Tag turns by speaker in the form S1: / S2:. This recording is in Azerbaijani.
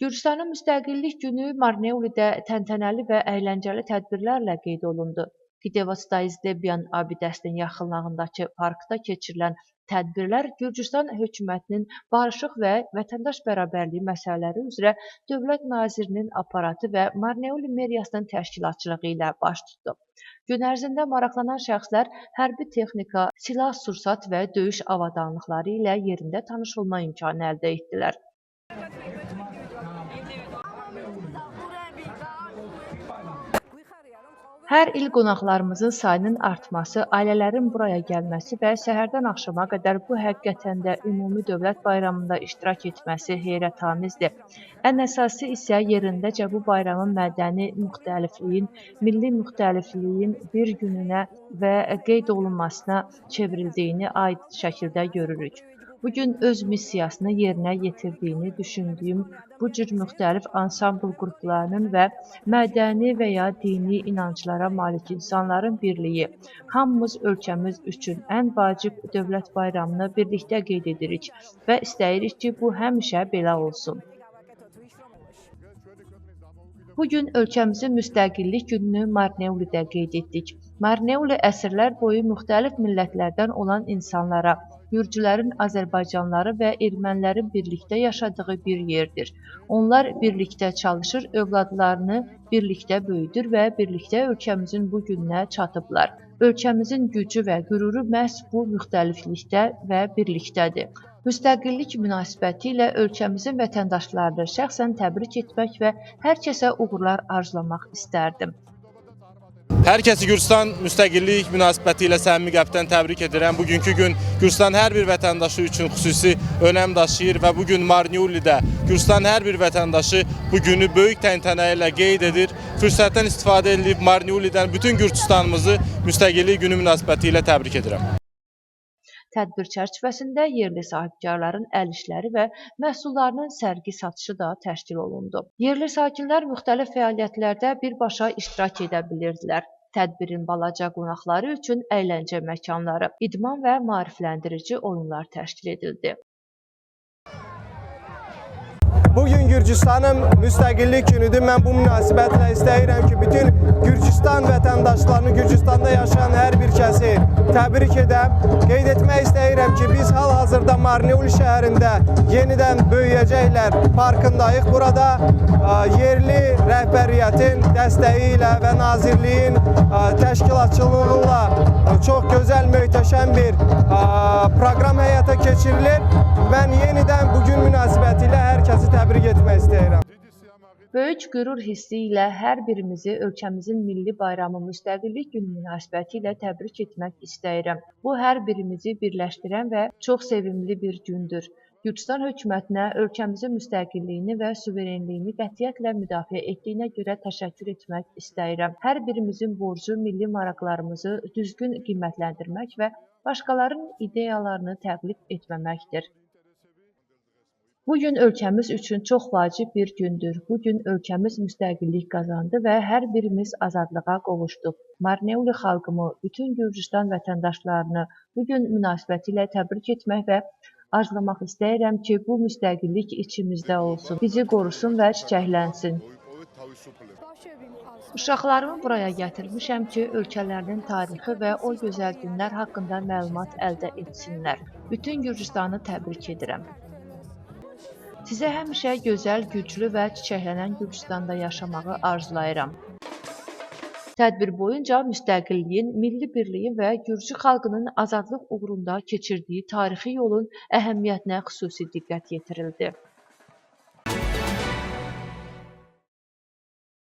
S1: Gürcüstanın Müstəqillik Günü Marneolidə təntənəli və əyləncəli tədbirlərlə qeyd olundu. Qidevastayzdebian abidəsinin yaxınlığındakı parkda keçirilən tədbirlər Gürcüstan hökumətinin barışıq və vətəndaş bərabərliyi məsələləri üzrə Dövlət Nazirinin aparatı və Marneoli meriyasının təşkilatçılığı ilə baş tutdu. Gün ərzində maraqlanan şəxslər hərbi texnika, silah-sursat və döyüş avadanlıqları ilə yerində tanış olma imkanı əldə etdilər. Hər il qonaqlarımızın sayının artması, ailələrin buraya gəlməsi və səhərdən axşama qədər bu həqiqətən də ümumi dövlət bayramında iştirak etməsi heyrətamizdir. Ən əsası isə yerindəcə bu bayramın mədəni müxtəlifliyin, milli müxtəlifliyin bir gününə və qeyd olunmasına çevrildiyini aid şəkildə görürük. Bugün öz missiyasını yerinə yetirdiyini düşündüyüm bu cür müxtəlif ansambl qruplarının və mədəni və ya dini inanclara malik insanların birliyi, hamımız ölkəmiz üçün ən vacib dövlət bayramını birlikdə qeyd edirik və istəyirik ki, bu həmişə belə olsun. Bugün ölkəmizin müstəqillik gününü Marneolidə qeyd etdik. Marneoli əsrlər boyu müxtəlif millətlərdən olan insanlara, Gürcülərin, Azərbaycanlıları və ermənilərin birlikdə yaşadığı bir yerdir. Onlar birlikdə çalışır, övladlarını birlikdə böyüdür və birlikdə ölkəmizin bu gününə çatıblar. Ölkəmizin gücü və qüruru məhz bu müxtəliflikdə və birlikdədir. Müstəqillik münasibəti ilə ölkəmizin vətəndaşlarını şəxsən təbrik etmək və hər kəsə uğurlar arzulamaq istərdim.
S2: Hər kəsi Gürcüstan müstəqillik münasibəti ilə səmimi qəlbdən təbrik edirəm. Bugünkü gün Gürcüstan hər bir vətəndaşı üçün xüsusi önəm daşıyır və bugün Marneolidə Gürcüstan hər bir vətəndaşı bu günü böyük təntənə ilə qeyd edir. Fürsətdən istifadə edib Marneolidən bütün Gürcüstanımızı müstəqillik günü münasibəti ilə təbrik edirəm.
S1: Tədbir çərçivəsində yerli sahibkarların əl işləri və məhsullarının sərgi satışı da təşkil olundu. Yerli sakinlər müxtəlif fəaliyyətlərdə birbaşa iştirak edə bilirdilər. Tədbirin balaca qonaqları üçün əyləncə məkanları, idman və maarifləndirici oyunlar təşkil edildi.
S3: Bugün Gürcüstanın müstəqillik günüdür. Mən bu münasibətlə istəyirəm ki, bütün Gürcüstan vətəndaşlarını, Gürcüstanda yaşayan hər bir kəsi təbrik edəm. Qeyd etmək istəyirəm ki, biz hal-hazırda Marneoli şəhərində yenidən böyüyəcəklər parkındayıq. Burada yerli rəhbəriyyətin dəstəyi ilə və nazirliyin təşkilatçılığı ilə çox gözəl, möhtəşəm bir proqram həyata keçirilir. Mən yenidən bugün münasibətilə hər kəsi təbrik etmək istəyirəm.
S1: Böyük qürur hissi ilə hər birimizi ölkəmizin milli bayramı Müstəqillik günü münasibəti ilə təbrik etmək istəyirəm. Bu, hər birimizi birləşdirən və çox sevimli bir gündür. Gürcüstan hökumətinə ölkəmizin müstəqilliyini və suverenliyini qətiyyətlə müdafiə etdiyinə görə təşəkkür etmək istəyirəm. Hər birimizin borcu milli maraqlarımızı düzgün qiymətləndirmək və başqalarının ideyalarını təqlid etməməkdir. Bugün ölkəmiz üçün çox vacib bir gündür. Bugün ölkəmiz müstəqillik qazandı və hər birimiz azadlığa qovuşduq. Marneoli xalqımı, bütün Gürcüstan vətəndaşlarını bugün münasibəti ilə təbrik etmək və arzulamaq istəyirəm ki, bu müstəqillik içimizdə olsun, bizi qorusun və çiçəklənsin. Uşaqlarımı buraya gətirmişəm ki, ölkələrinin tarixi və o gözəl günlər haqqında məlumat əldə etsinlər. Bütün Gürcüstanı təbrik edirəm. Sizə həmişə gözəl, güclü və çiçəklənən Gürcüstanda yaşamağı arzulayıram. Tədbir boyunca müstəqilliyin, milli birliyin və Gürcü xalqının azadlıq uğrunda keçirdiyi tarixi yolun əhəmiyyətinə xüsusi diqqət yetirildi.